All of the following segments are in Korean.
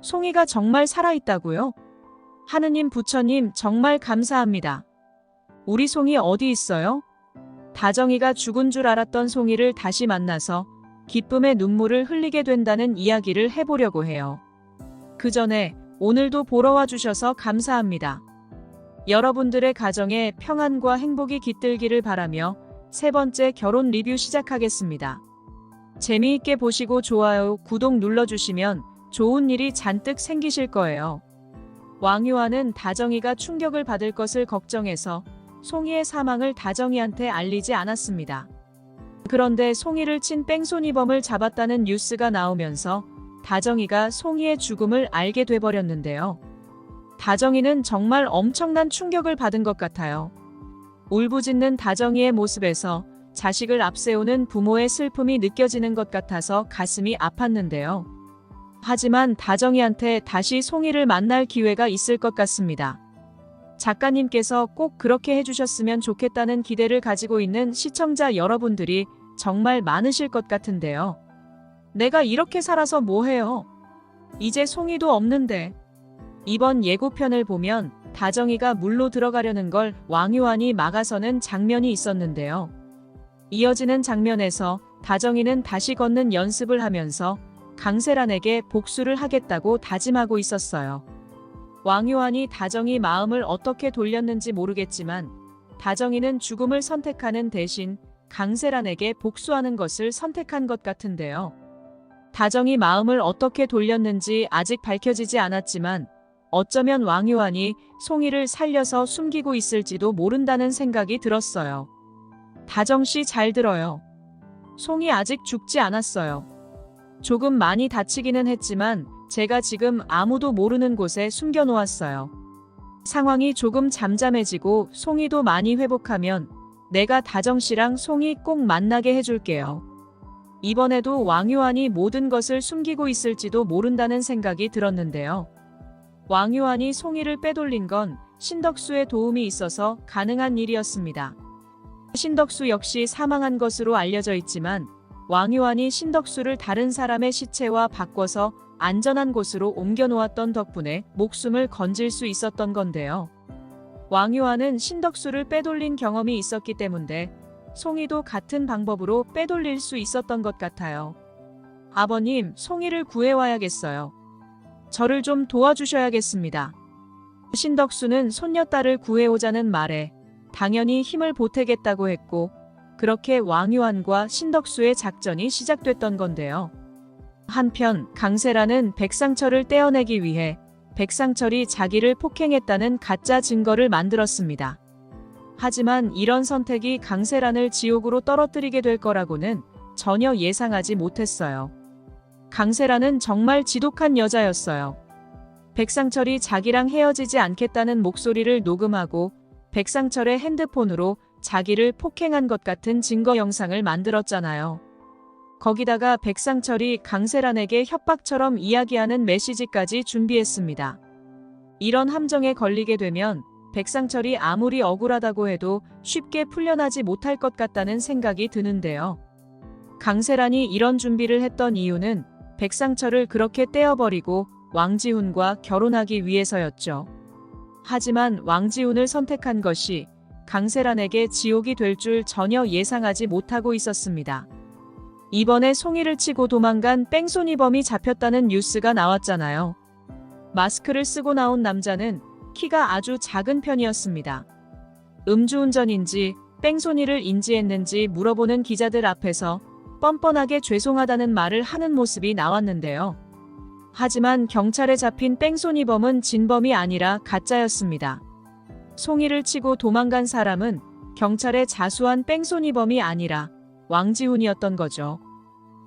송이가 정말 살아있다고요? 하느님 부처님 정말 감사합니다. 우리 송이 어디 있어요? 다정이가 죽은 줄 알았던 송이를 다시 만나서 기쁨의 눈물을 흘리게 된다는 이야기를 해보려고 해요. 그 전에 오늘도 보러 와주셔서 감사합니다. 여러분들의 가정에 평안과 행복이 깃들기를 바라며 세 번째 결혼 리뷰 시작하겠습니다. 재미있게 보시고 좋아요, 구독 눌러주시면 좋은 일이 잔뜩 생기실 거예요. 왕유아는 다정이가 충격을 받을 것을 걱정해서 송이의 사망을 다정이한테 알리지 않았습니다. 그런데 송이를 친 뺑소니범을 잡았다는 뉴스가 나오면서 다정이가 송이의 죽음을 알게 돼버렸는데요. 다정이는 정말 엄청난 충격을 받은 것 같아요. 울부짖는 다정이의 모습에서 자식을 앞세우는 부모의 슬픔이 느껴지는 것 같아서 가슴이 아팠는데요. 하지만 다정이한테 다시 송이를 만날 기회가 있을 것 같습니다. 작가님께서 꼭 그렇게 해주셨으면 좋겠다는 기대를 가지고 있는 시청자 여러분들이 정말 많으실 것 같은데요. 내가 이렇게 살아서 뭐해요? 이제 송이도 없는데. 이번 예고편을 보면 다정이가 물로 들어가려는 걸 왕유안이 막아서는 장면이 있었는데요. 이어지는 장면에서 다정이는 다시 걷는 연습을 하면서 강세란에게 복수를 하겠다고 다짐하고 있었어요. 왕유안이 다정이 마음을 어떻게 돌렸는지 모르겠지만 다정이는 죽음을 선택하는 대신 강세란에게 복수하는 것을 선택한 것 같은데요. 다정이 마음을 어떻게 돌렸는지 아직 밝혀지지 않았지만 어쩌면 왕유안이 송이를 살려서 숨기고 있을지도 모른다는 생각이 들었어요. 다정씨 잘 들어요. 송이 아직 죽지 않았어요. 조금 많이 다치기는 했지만 제가 지금 아무도 모르는 곳에 숨겨놓았어요. 상황이 조금 잠잠해지고 송이도 많이 회복하면 내가 다정씨랑 송이 꼭 만나게 해줄게요. 이번에도 왕유안이 모든 것을 숨기고 있을지도 모른다는 생각이 들었는데요. 왕유안이 송이를 빼돌린 건 신덕수의 도움이 있어서 가능한 일이었습니다. 신덕수 역시 사망한 것으로 알려져 있지만 왕유안이 신덕수를 다른 사람의 시체와 바꿔서 안전한 곳으로 옮겨놓았던 덕분에 목숨을 건질 수 있었던 건데요. 왕유안은 신덕수를 빼돌린 경험이 있었기 때문에 송이도 같은 방법으로 빼돌릴 수 있었던 것 같아요. 아버님, 송이를 구해와야겠어요. 저를 좀 도와주셔야겠습니다. 신덕수는 손녀딸을 구해오자는 말에 당연히 힘을 보태겠다고 했고 그렇게 왕유안과 신덕수의 작전이 시작됐던 건데요. 한편 강세란은 백상철을 떼어내기 위해 백상철이 자기를 폭행했다는 가짜 증거를 만들었습니다. 하지만 이런 선택이 강세란을 지옥으로 떨어뜨리게 될 거라고는 전혀 예상하지 못했어요. 강세란은 정말 지독한 여자였어요. 백상철이 자기랑 헤어지지 않겠다는 목소리를 녹음하고 백상철의 핸드폰으로 자기를 폭행한 것 같은 증거 영상을 만들었잖아요. 거기다가 백상철이 강세란에게 협박처럼 이야기하는 메시지까지 준비했습니다. 이런 함정에 걸리게 되면 백상철이 아무리 억울하다고 해도 쉽게 풀려나지 못할 것 같다는 생각이 드는데요. 강세란이 이런 준비를 했던 이유는 백상철을 그렇게 떼어버리고 왕지훈과 결혼하기 위해서였죠. 하지만 왕지훈을 선택한 것이 강세란에게 지옥이 될 줄 전혀 예상하지 못하고 있었습니다. 이번에 송이를 치고 도망간 뺑소니범이 잡혔다는 뉴스가 나왔잖아요. 마스크를 쓰고 나온 남자는 키가 아주 작은 편이었습니다. 음주운전인지 뺑소니를 인지했는지 물어보는 기자들 앞에서 뻔뻔하게 죄송하다는 말을 하는 모습이 나왔는데요. 하지만 경찰에 잡힌 뺑소니범은 진범이 아니라 가짜였습니다. 송이를 치고 도망간 사람은 경찰에 자수한 뺑소니범이 아니라 왕지훈이었던 거죠.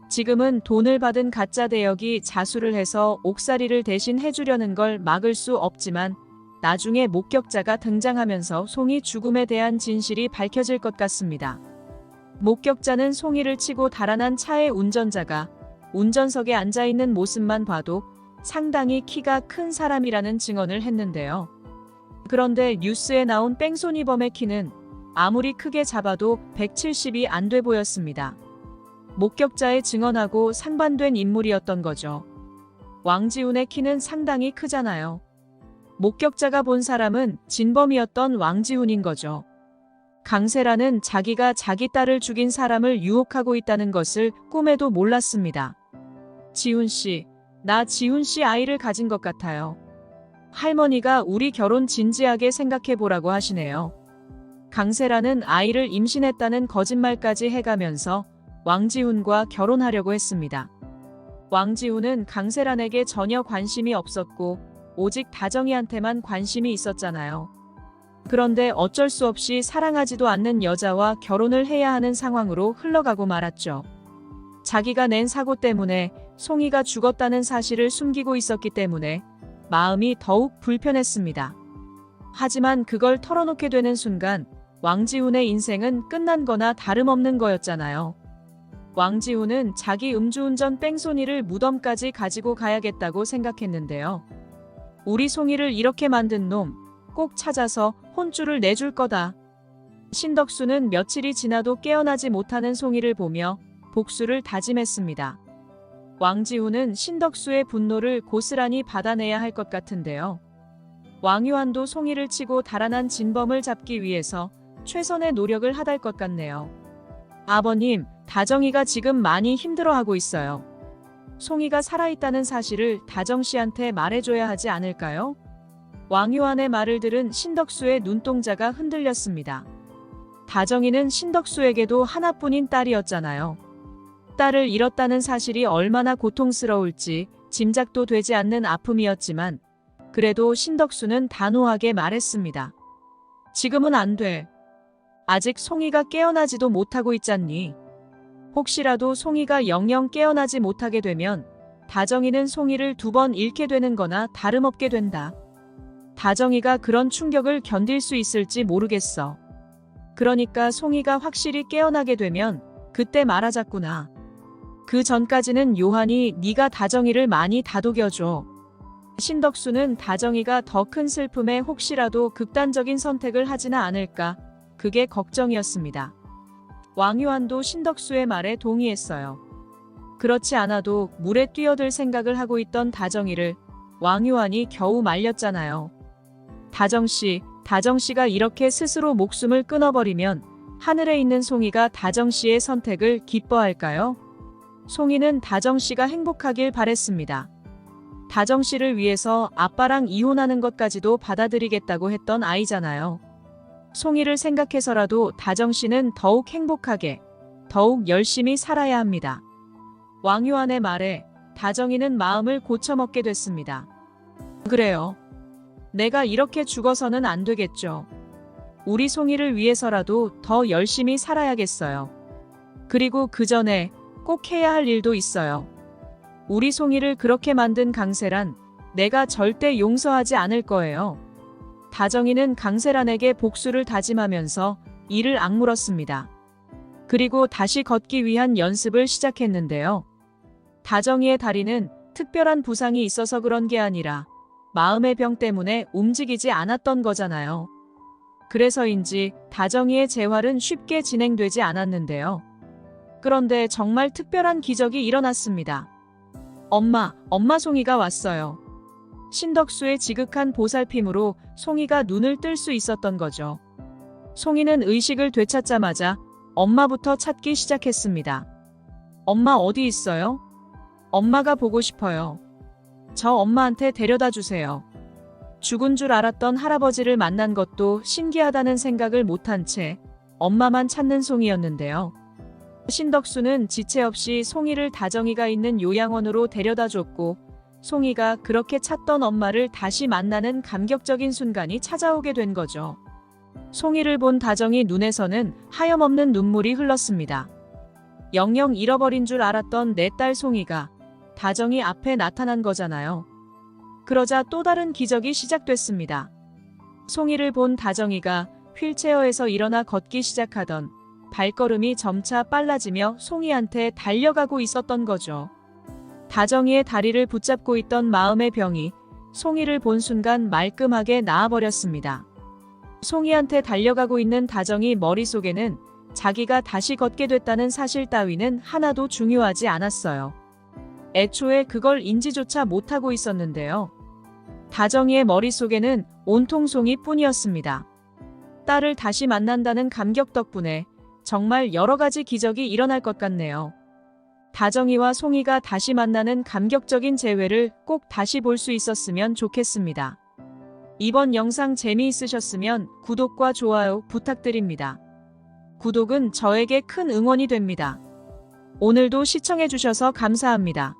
지금은 돈을 받은 가짜 대역이 자수를 해서 옥살이를 대신 해주려는 걸 막을 수 없지만 나중에 목격자가 등장하면서 송이 죽음에 대한 진실이 밝혀질 것 같습니다. 목격자는 송이를 치고 달아난 차의 운전자가 운전석에 앉아있는 모습만 봐도 상당히 키가 큰 사람이라는 증언을 했는데요. 그런데 뉴스에 나온 뺑소니범의 키는 아무리 크게 잡아도 170이 안 돼 보였습니다. 목격자의 증언하고 상반된 인물이었던 거죠. 왕지훈의 키는 상당히 크잖아요. 목격자가 본 사람은 진범이었던 왕지훈인 거죠. 강세라는 자기가 자기 딸을 죽인 사람을 유혹하고 있다는 것을 꿈에도 몰랐습니다. 지훈 씨, 나 지훈 씨 아이를 가진 것 같아요. 할머니가 우리 결혼 진지하게 생각해 보라고 하시네요. 강세라는 아이를 임신했다는 거짓말까지 해가면서 왕지훈과 결혼하려고 했습니다. 왕지훈은 강세란에게 전혀 관심이 없었고 오직 다정이한테만 관심이 있었잖아요. 그런데 어쩔 수 없이 사랑하지도 않는 여자와 결혼을 해야 하는 상황으로 흘러가고 말았죠. 자기가 낸 사고 때문에 송이가 죽었다는 사실을 숨기고 있었기 때문에 마음이 더욱 불편했습니다. 하지만 그걸 털어놓게 되는 순간 왕지훈의 인생은 끝난 거나 다름없는 거였잖아요. 왕지훈은 자기 음주운전 뺑소니를 무덤까지 가지고 가야겠다고 생각했는데요. 우리 송이를 이렇게 만든 놈 꼭 찾아서 혼쭐을 내줄 거다. 신덕수는 며칠이 지나도 깨어나지 못하는 송이를 보며 복수를 다짐했습니다. 왕지훈은 신덕수의 분노를 고스란히 받아내야 할 것 같은데요. 왕유한도 송이를 치고 달아난 진범을 잡기 위해서 최선의 노력을 하달 것 같네요. 아버님, 다정이가 지금 많이 힘들어하고 있어요. 송이가 살아있다는 사실을 다정씨한테 말해줘야 하지 않을까요? 왕유한의 말을 들은 신덕수의 눈동자가 흔들렸습니다. 다정이는 신덕수에게도 하나뿐인 딸이었잖아요. 딸을 잃었다는 사실이 얼마나 고통스러울지 짐작도 되지 않는 아픔이었지만 그래도 신덕수는 단호하게 말했습니다. 지금은 안 돼. 아직 송이가 깨어나지도 못하고 있잖니. 혹시라도 송이가 영영 깨어나지 못하게 되면 다정이는 송이를 2번 잃게 되는 거나 다름없게 된다. 다정이가 그런 충격을 견딜 수 있을지 모르겠어. 그러니까 송이가 확실히 깨어나게 되면 그때 말하자꾸나. 그 전까지는 요한이 네가 다정이를 많이 다독여줘. 신덕수는 다정이가 더 큰 슬픔에 혹시라도 극단적인 선택을 하지는 않을까. 그게 걱정이었습니다. 왕유한도 신덕수의 말에 동의했어요. 그렇지 않아도 물에 뛰어들 생각을 하고 있던 다정이를 왕유한이 겨우 말렸잖아요. 다정씨가 이렇게 스스로 목숨을 끊어버리면 하늘에 있는 송이가 다정씨의 선택을 기뻐할까요? 송이는 다정씨가 행복하길 바랬습니다. 다정씨를 위해서 아빠랑 이혼하는 것까지도 받아들이겠다고 했던 아이잖아요. 송이를 생각해서라도 다정씨는 더욱 행복하게, 더욱 열심히 살아야 합니다. 왕유한의 말에 다정이는 마음을 고쳐먹게 됐습니다. 그래요. 내가 이렇게 죽어서는 안 되겠죠. 우리 송이를 위해서라도 더 열심히 살아야겠어요. 그리고 그 전에 꼭 해야 할 일도 있어요. 우리 송이를 그렇게 만든 강세란 내가 절대 용서하지 않을 거예요. 다정이는 강세란에게 복수를 다짐하면서 이를 악물었습니다. 그리고 다시 걷기 위한 연습을 시작했는데요. 다정이의 다리는 특별한 부상이 있어서 그런 게 아니라 마음의 병 때문에 움직이지 않았던 거잖아요. 그래서인지 다정이의 재활은 쉽게 진행되지 않았는데요. 그런데 정말 특별한 기적이 일어났습니다. 엄마 송이가 왔어요. 신덕수의 지극한 보살핌으로 송이가 눈을 뜰 수 있었던 거죠. 송이는 의식을 되찾자마자 엄마부터 찾기 시작했습니다. 엄마 어디 있어요? 엄마가 보고 싶어요. 저 엄마한테 데려다 주세요. 죽은 줄 알았던 할아버지를 만난 것도 신기하다는 생각을 못한 채 엄마만 찾는 송이였는데요. 신덕수는 지체 없이 송이를 다정이가 있는 요양원으로 데려다 줬고 송이가 그렇게 찾던 엄마를 다시 만나는 감격적인 순간이 찾아오게 된 거죠. 송이를 본 다정이 눈에서는 하염없는 눈물이 흘렀습니다. 영영 잃어버린 줄 알았던 내 딸 송이가 다정이 앞에 나타난 거잖아요. 그러자 또 다른 기적이 시작됐습니다. 송이를 본 다정이가 휠체어에서 일어나 걷기 시작하던 발걸음이 점차 빨라지며 송이한테 달려가고 있었던 거죠. 다정이의 다리를 붙잡고 있던 마음의 병이 송이를 본 순간 말끔하게 나아버렸습니다. 송이한테 달려가고 있는 다정이 머릿속에는 자기가 다시 걷게 됐다는 사실 따위는 하나도 중요하지 않았어요. 애초에 그걸 인지조차 못하고 있었는데요. 다정이의 머릿속에는 온통 송이뿐이었습니다. 딸을 다시 만난다는 감격 덕분에 정말 여러 가지 기적이 일어날 것 같네요. 다정이와 송이가 다시 만나는 감격적인 재회를 꼭 다시 볼 수 있었으면 좋겠습니다. 이번 영상 재미있으셨으면 구독과 좋아요 부탁드립니다. 구독은 저에게 큰 응원이 됩니다. 오늘도 시청해주셔서 감사합니다.